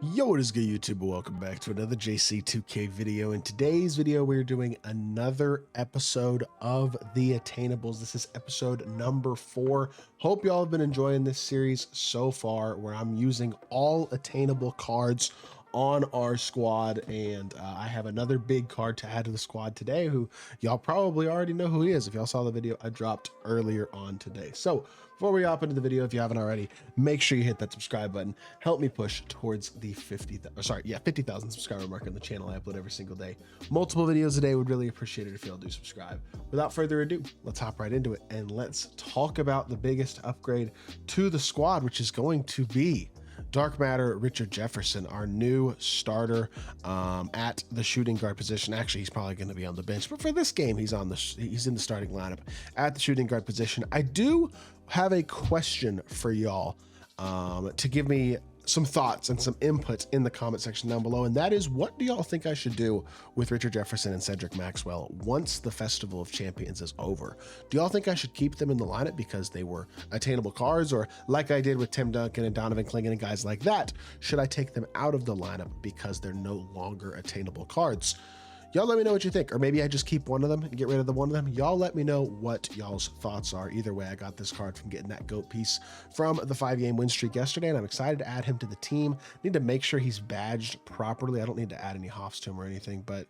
Yo, what is good, YouTube? Welcome back to another JC2K video. In today's video, we're doing another episode of the Attainables. This is episode number 4. Hope y'all have been enjoying this series so far, where I'm using all attainable cards on our squad, and I have another big card to add to the squad today, who y'all probably already know who he is if y'all saw the video I dropped earlier on today. So before we hop into the video, if you haven't already, make sure you hit that subscribe button. Help me push towards the 50,000 subscriber mark on the channel. I upload every single day, multiple videos a day. Would really appreciate it if y'all do subscribe. Without further ado, let's hop right into it and let's talk about the biggest upgrade to the squad, which is going to be Dark Matter Richard Jefferson, our new starter at the shooting guard position. Actually, he's probably going to be on the bench, but for this game, he's in the starting lineup at the shooting guard position. I do have a question for y'all to give me some thoughts and some input in the comment section down below, and that is, what do y'all think I should do with Richard Jefferson and Cedric Maxwell once the Festival of Champions is over? Do y'all think I should keep them in the lineup because they were attainable cards, or like I did with Tim Duncan and Donovan Clingan and guys like that, should I take them out of the lineup because they're no longer attainable cards? Y'all let me know what you think, or maybe I just keep one of them and get rid of the one of them. Y'all let me know what y'all's thoughts are. Either way, I got this card from getting that GOAT piece from the 5-game win streak yesterday, and I'm excited to add him to the team. Need to make sure he's badged properly. I don't need to add any Hoffs to him or anything, but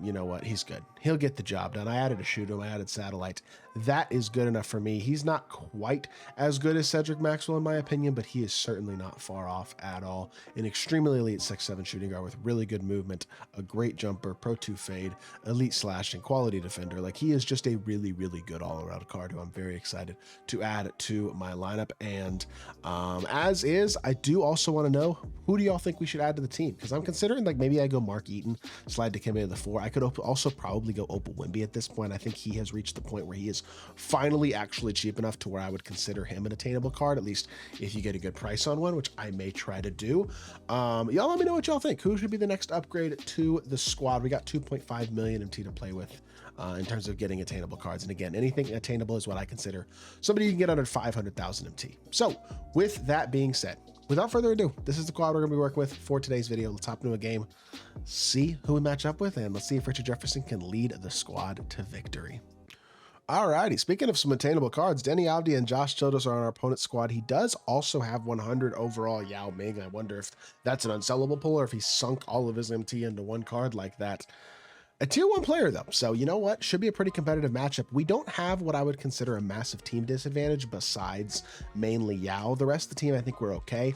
you know what? He's good. He'll get the job done. I added a shoot him. I added Satellite. That is good enough for me. He's not quite as good as Cedric Maxwell in my opinion, but he is certainly not far off at all. An extremely elite 6'7" shooting guard with really good movement, a great jumper, Pro 2 fade, elite slashing, quality defender. Like, he is just a really, really good all-around card who I'm very excited to add to my lineup. And as is, I do also want to know, who do y'all think we should add to the team? Because I'm considering, like, maybe I go Mark Eaton, slide Dikembe to the 4. I could also probably go Opal Wimby at this point. I think he has reached the point where he is finally actually cheap enough to where I would consider him an attainable card, at least if you get a good price on one, which I may try to do. Y'all let me know what y'all think. Who should be the next upgrade to the squad? We got 2.5 million MT to play with in terms of getting attainable cards. And again, anything attainable is what I consider somebody you can get under 500,000 MT. So with that being said, without further ado, this is the squad we're going to be working with for today's video. Let's hop into a game, see who we match up with, and let's see if Richard Jefferson can lead the squad to victory. Alrighty, speaking of some attainable cards, Denny Avdia and Josh Childress are on our opponent's squad. He does also have 100 overall Yao Ming. I wonder if that's an unsellable pull or if he sunk all of his MT into one card like that. A tier 1 player though, so you know what? Should be a pretty competitive matchup. We don't have what I would consider a massive team disadvantage besides mainly Yao. The rest of the team, I think we're okay.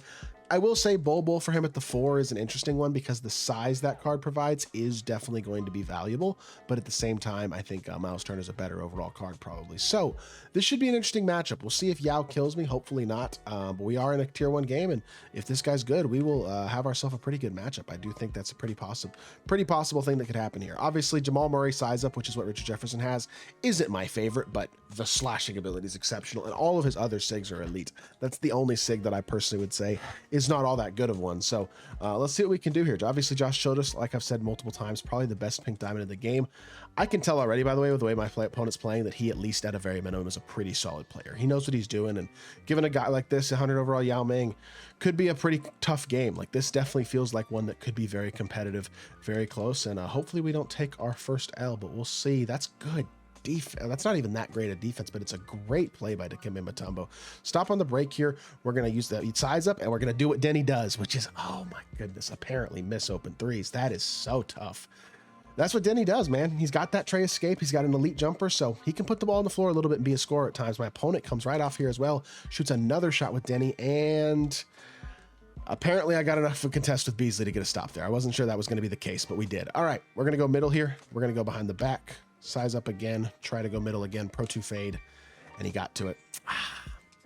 I will say Bol for him at the 4 is an interesting one because the size that card provides is definitely going to be valuable, but at the same time, I think Miles Turner is a better overall card probably. So this should be an interesting matchup. We'll see if Yao kills me, hopefully not, but we are in a tier 1 game, and if this guy's good, we will have ourselves a pretty good matchup. I do think that's a pretty possible thing that could happen here. Obviously, Jamal Murray size up, which is what Richard Jefferson has, isn't my favorite, but the slashing ability is exceptional, and all of his other SIGs are elite. That's the only SIG that I personally would say is not all that good of one. So let's see what we can do here. Obviously, Josh Childress, like I've said multiple times, probably the best pink diamond in the game. I can tell already, by the way, with the way my opponent's playing, that he, at least at a very minimum, is a pretty solid player. He knows what he's doing, and given a guy like this, 100 overall Yao Ming, could be a pretty tough game. Like, this definitely feels like one that could be very competitive, very close, and hopefully we don't take our first L, but we'll see. That's good. That's not even that great a defense, but it's a great play by Dikembe Mutombo. Stop on the break here. We're going to use the size up, and we're going to do what Denny does, which is, oh my goodness, apparently miss open threes. That is so tough. That's what Denny does, man. He's got that tray escape. He's got an elite jumper, so he can put the ball on the floor a little bit and be a scorer at times. My opponent comes right off here as well, shoots another shot with Denny, and apparently I got enough of a contest with Beasley to get a stop there. I wasn't sure that was going to be the case, but we did. All right, we're going to go middle here. We're going to go behind the back. Size up again, try to go middle again, Pro 2 fade, and he got to it.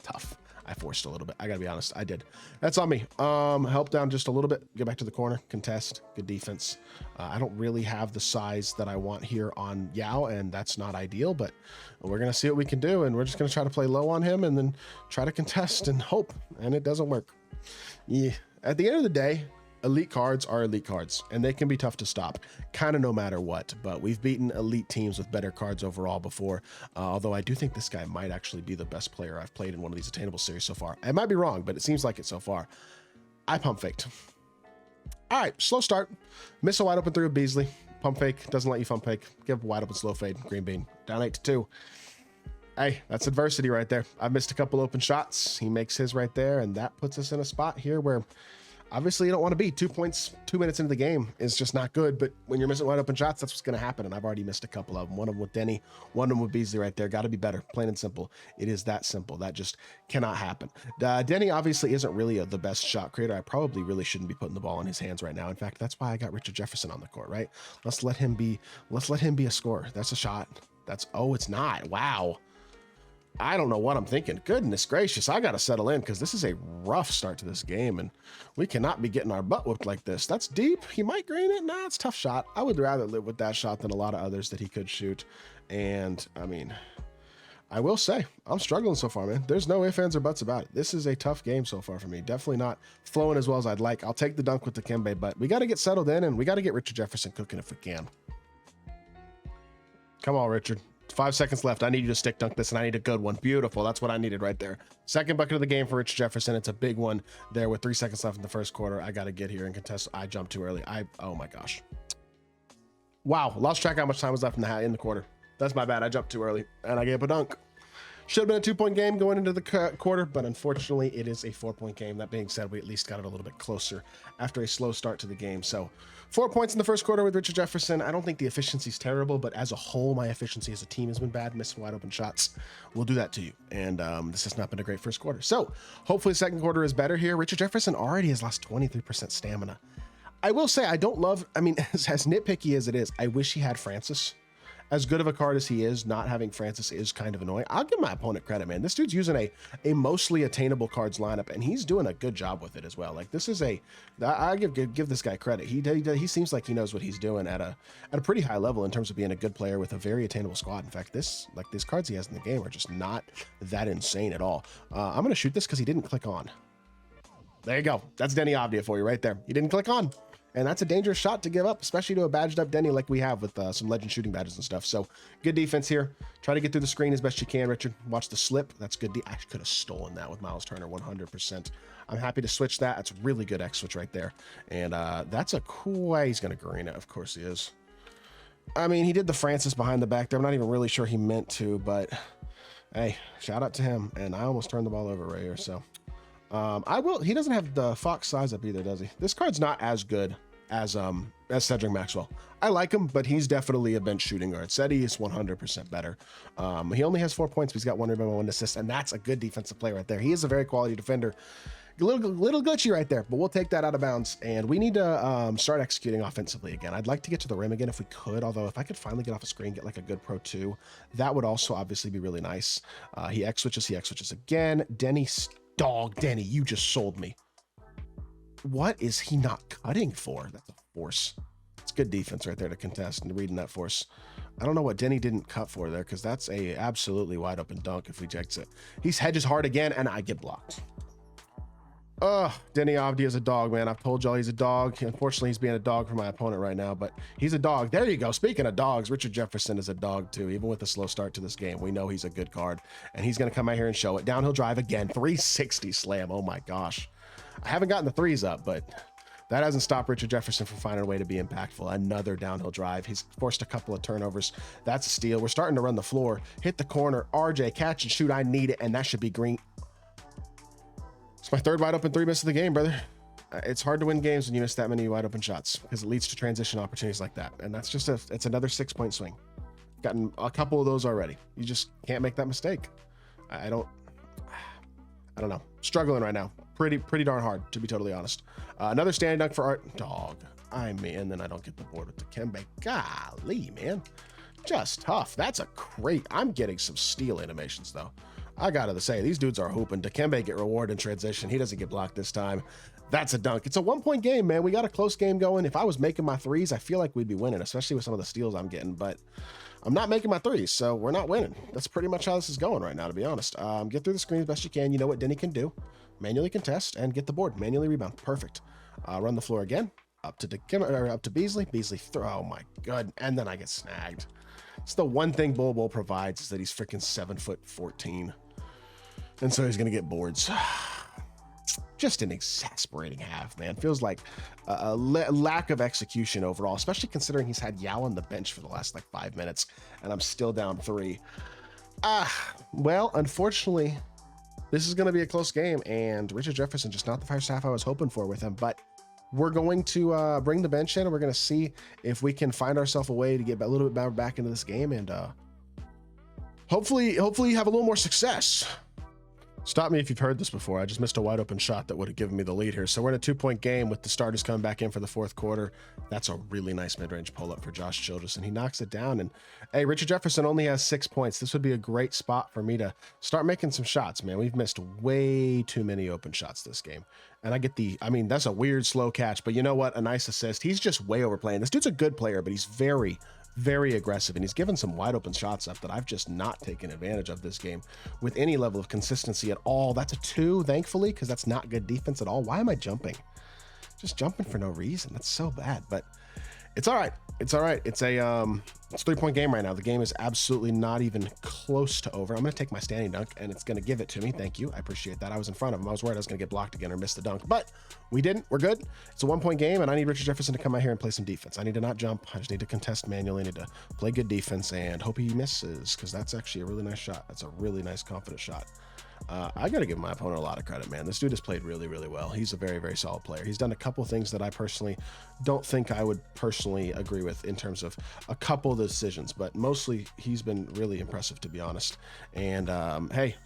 Tough. I forced a little bit. I gotta be honest, I did. That's on me. Help down just a little bit, get back to the corner, contest, good defense. I don't really have the size that I want here on Yao, and that's not ideal, but we're gonna see what we can do, and we're just gonna try to play low on him and then try to contest and hope, and it doesn't work. Yeah. At the end of the day, elite cards are elite cards, and they can be tough to stop, kind of no matter what, but we've beaten elite teams with better cards overall before, although I do think this guy might actually be the best player I've played in one of these attainable series so far. I might be wrong, but it seems like it so far. I pump faked. All right, slow start. Miss a wide open 3 with Beasley. Pump fake, doesn't let you pump fake. Give a wide open slow fade, green bean. Down 8-2. Hey, that's adversity right there. I've missed a couple open shots. He makes his right there, and that puts us in a spot here where obviously you don't want to be. 2 points, 2 minutes into the game is just not good, but when you're missing wide open shots, that's what's going to happen, and I've already missed a couple of them. One of them with Denny, one of them with Beasley right there. Got to be better, plain and simple. It is that simple. That just cannot happen. Denny obviously isn't really the best shot creator. I probably really shouldn't be putting the ball in his hands right now. In fact, that's why I got Richard Jefferson on the court, right? Let's let him be a scorer. That's a shot. Oh, it's not. Wow. I don't know what I'm thinking. Goodness gracious, I got to settle in because this is a rough start to this game, and we cannot be getting our butt whooped like this. That's deep. He might green it. Nah, it's a tough shot. I would rather live with that shot than a lot of others that he could shoot. And, I mean, I will say, I'm struggling so far, man. There's no ifs, ands, or buts about it. This is a tough game so far for me. Definitely not flowing as well as I'd like. I'll take the dunk with the Dikembe, but we got to get settled in, and we got to get Richard Jefferson cooking if we can. Come on, Richard. 5 seconds left. I need you to stick dunk this, and I need a good one. Beautiful. That's what I needed right there. Second bucket of the game for Richard Jefferson. It's a big one there with 3 seconds left in the first quarter. I got to get here and contest. I jumped too early. Oh my gosh. Wow. Lost track of how much time was left in the quarter. That's my bad. I jumped too early, and I gave up a dunk. Should have been a 2-point game going into the quarter, but unfortunately it is a 4-point game. That being said, we at least got it a little bit closer after a slow start to the game. So 4 points in the first quarter with Richard Jefferson. I don't think the efficiency is terrible, but as a whole, my efficiency as a team has been bad. Missing wide open shots will do that to you. And this has not been a great first quarter. So hopefully the second quarter is better here. Richard Jefferson already has lost 23% stamina. I will say I don't love, I mean, as nitpicky as it is, I wish he had Francis. As good of a card as he is, not having Francis is kind of annoying. I'll give my opponent credit, man. This dude's using a mostly attainable cards lineup, and he's doing a good job with it as well. Like, this is I give this guy credit. He seems like he knows what he's doing at a pretty high level in terms of being a good player with a very attainable squad. In fact, these cards he has in the game are just not that insane at all. I'm gonna shoot this because he didn't click on. There you go. That's Denny Avdia for you right there. He didn't click on. And that's a dangerous shot to give up, especially to a badged up Denny like we have with some legend shooting badges and stuff. So good defense here. Try to get through the screen as best you can, Richard. Watch the slip. That's good. I could have stolen that with Miles Turner 100%. I'm happy to switch that. That's really good X switch right there. And that's a cool way. He's going to green it. Of course he is. I mean, he did the Francis behind the back there. I'm not even really sure he meant to, but hey, shout out to him. And I almost turned the ball over right here. So he doesn't have the Fox size up either, does he? This card's not as good as Cedric Maxwell. I like him, but he's definitely a bench shooting guard. Cedi is 100% better. He only has 4 points, but he's got 1 rebound, 1 assist, and that's a good defensive play right there. He is a very quality defender. A little glitchy right there, but we'll take that out of bounds, and we need to start executing offensively again. I'd like to get to the rim again if we could, although if I could finally get off a screen, get like a good Pro 2, that would also obviously be really nice. He X switches again. Dog, Denny, you just sold me. What is he not cutting for? That's a force. It's good defense right there to contest and reading that force. I don't know what Denny didn't cut for there because that's a absolutely wide open dunk if we jacks it. He hedges hard again, and I get blocked. Denny Avdia is a dog, man. I've told y'all he's a dog. Unfortunately, he's being a dog for my opponent right now, but he's a dog. There you go. Speaking of dogs, Richard Jefferson is a dog too. Even with a slow start to this game, we know he's a good card, and he's going to come out here and show it. Downhill drive again. 360 slam. Oh my gosh. I haven't gotten the threes up, but that hasn't stopped Richard Jefferson from finding a way to be impactful. Another downhill drive. He's forced a couple of turnovers. That's a steal. We're starting to run the floor. Hit the corner. RJ, catch and shoot. I need it, and that should be green. It's my third wide open 3 miss of the game, brother. It's hard to win games when you miss that many wide open shots because it leads to transition opportunities like that. And that's just it's another 6-point swing. Gotten a couple of those already. You just can't make that mistake. I don't know. Struggling right now. Pretty darn hard, to be totally honest. Another standing dunk for Art. Dog. And then I don't get the board with the Dikembe. Golly, man. Just tough. That's a great. I'm getting some steal animations, though. I gotta say, these dudes are hooping. Dikembe get rewarded in transition. He doesn't get blocked this time. That's a dunk. It's a 1-point game, man. We got a close game going. If I was making my threes, I feel like we'd be winning, especially with some of the steals I'm getting, but I'm not making my threes, so we're not winning. That's pretty much how this is going right now, to be honest. Get through the screen as best you can. You know what Denny can do. Manually contest and get the board. Manually rebound. Perfect. Run the floor again. Up to Beasley. Beasley throw. Oh my god. And then I get snagged. It's the one thing Bol provides is that he's freaking 7'14". And so he's gonna get boards. just an exasperating half, man. Feels like a lack of execution overall, especially considering he's had Yao on the bench for the last like 5 minutes, and I'm still down 3. Well, unfortunately, this is going to be a close game, and Richard Jefferson just not the first half I was hoping for with him, but we're going to bring the bench in, and we're going to see if we can find ourselves a way to get a little bit back into this game, and hopefully have a little more success. Stop me if you've heard this before. I just missed a wide open shot that would have given me the lead here. So we're in a 2-point game with the starters coming back in for the 4th quarter. That's a really nice mid-range pull-up for Josh Childress, and he knocks it down. And hey, Richard Jefferson only has 6 points. This would be a great spot for me to start making some shots, man. We've missed way too many open shots this game. And I mean, that's a weird slow catch, but you know what? A nice assist. He's just way overplaying. This dude's a good player, but he's very aggressive, and he's given some wide open shots up that I've just not taken advantage of this game with any level of consistency at all. That's a 2, thankfully, because that's not good defense at all. Why am I jumping? Just jumping for no reason. That's so bad, but it's all right. It's all right. It's a 3-point game right now. The game is absolutely not even close to over. I'm going to take my standing dunk, and it's going to give it to me. Thank you. I appreciate that. I was in front of him. I was worried I was going to get blocked again or miss the dunk, but we didn't. We're good. It's a 1-point game, and I need Richard Jefferson to come out here and play some defense. I need to not jump. I just need to contest manually. I need to play good defense and hope he misses, because that's actually a really nice shot. That's a really nice, confident shot. I got to give my opponent a lot of credit, man. This dude has played really well. He's a very solid player. He's done a couple things that I personally don't think I would personally agree with in terms of a couple of the decisions, but mostly he's been really impressive, to be honest. And hey,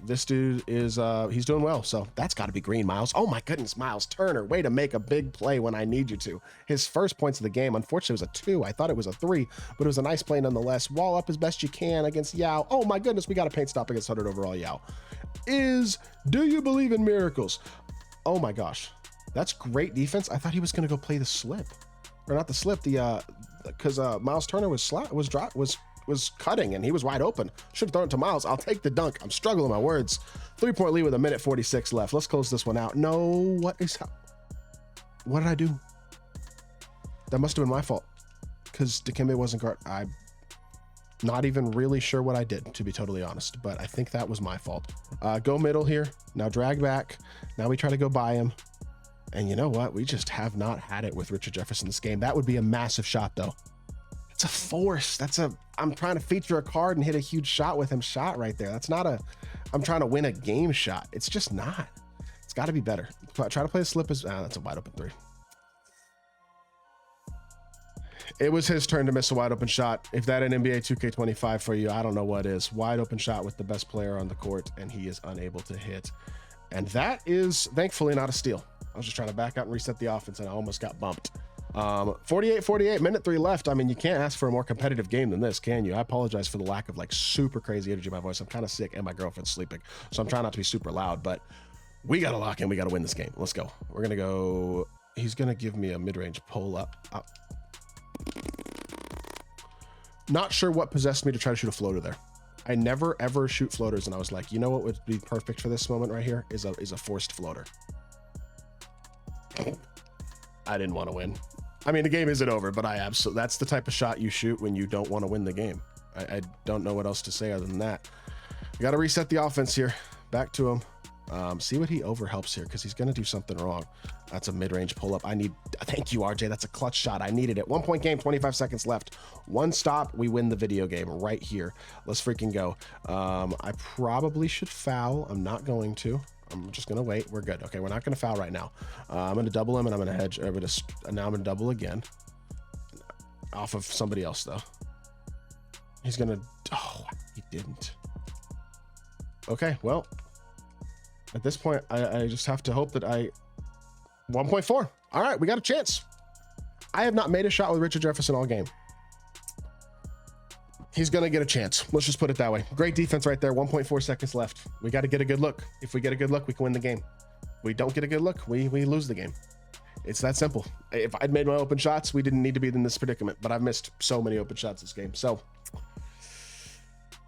this dude is he's doing well, so that's got to be green, Miles. Oh my goodness, Miles Turner, way to make a big play when I need you to. His first points of the game, unfortunately, was a 2. I thought it was a 3, but it was a nice play nonetheless. Wall up as best you can against Yao. Oh my goodness, we got a paint stop against 100 overall Yao. Do you believe in miracles? Oh my gosh, that's great defense. I thought he was going to go play the slip, or not the slip, because Miles Turner was cutting and he was wide open. Should have thrown it to Miles. I'll take the dunk. I'm struggling my words. 3-point lead with 1:46 left. Let's close this one out. No, what did I do? That must have been my fault, because Dikembe wasn't guard. I'm not even really sure what I did, to be totally honest, but I think that was my fault. Go middle here. Now drag back. Now we try to go by him. And you know what? We just have not had it with Richard Jefferson this game. That would be a massive shot, though. It's a force. I'm trying to feature a card and hit a huge shot with him shot right there. That's not I'm trying to win a game shot. It's just not. It's got to be better. Try to play a slip as, that's a wide open 3. It was his turn to miss a wide open shot. If that ain't NBA 2K25 for you, I don't know what is. Wide open shot with the best player on the court, and he is unable to hit. And that is thankfully not a steal. I was just trying to back out and reset the offense, and I almost got bumped. 48, minute 3 left. I mean, you can't ask for a more competitive game than this, can you? I apologize for the lack of like super crazy energy in my voice. I'm kind of sick and my girlfriend's sleeping, so I'm trying not to be super loud, but we got to lock in. We got to win this game. Let's go. We're going to go. He's going to give me a mid-range pull up. Not sure what possessed me to try to shoot a floater there. I never ever shoot floaters, and I was like, you know what would be perfect for this moment right here is a forced floater. I didn't want to win. I mean, the game isn't over, but that's the type of shot you shoot when you don't want to win the game. I don't know what else to say other than that. We got to reset the offense here. Back to him. See what he overhelps here, because he's going to do something wrong. That's a mid-range pull-up. Thank you, RJ. That's a clutch shot. I needed it. 1-point game, 25 seconds left. One stop, we win the video game right here. Let's freaking go. I probably should foul. I'm not going to. I'm just going to wait. We're good. Okay, we're not going to foul right now. I'm going to double him, and I'm going to hedge. Now I'm going to double again. Off of somebody else, though. He's going to... Oh, he didn't. Okay, well... At this point, I just have to hope that 1.4. All right, we got a chance. I have not made a shot with Richard Jefferson all game. He's going to get a chance. Let's just put it that way. Great defense right there. 1.4 seconds left. We got to get a good look. If we get a good look, we can win the game. We don't get a good look, we lose the game. It's that simple. If I'd made my open shots, we didn't need to be in this predicament, but I've missed so many open shots this game. So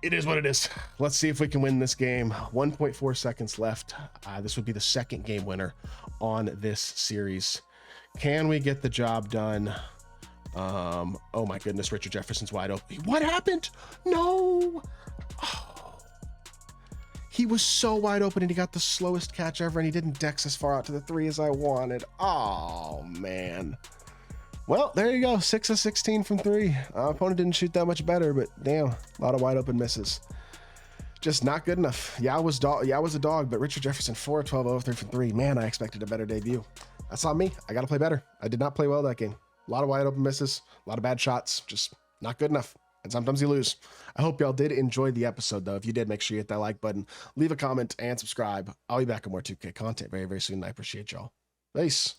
it is what it is. Let's see if we can win this game. 1.4 seconds left. This would be the second game winner on this series. Can we get the job done? Oh my goodness, Richard Jefferson's wide open. What happened? No. Oh. He was so wide open and he got the slowest catch ever and he didn't dex as far out to the 3 as I wanted. Oh, man. Well, there you go. 6 of 16 from 3. Our opponent didn't shoot that much better, but damn, a lot of wide open misses. Just not good enough. Yeah, I was a dog, but Richard Jefferson, 4 of 12, 0 of 3 from 3. Man, I expected a better debut. That's on me. I got to play better. I did not play well that game. A lot of wide open misses, a lot of bad shots, just not good enough. And sometimes you lose. I hope y'all did enjoy the episode, though. If you did, make sure you hit that like button, leave a comment, and subscribe. I'll be back with more 2K content very, very soon. I appreciate y'all. Peace.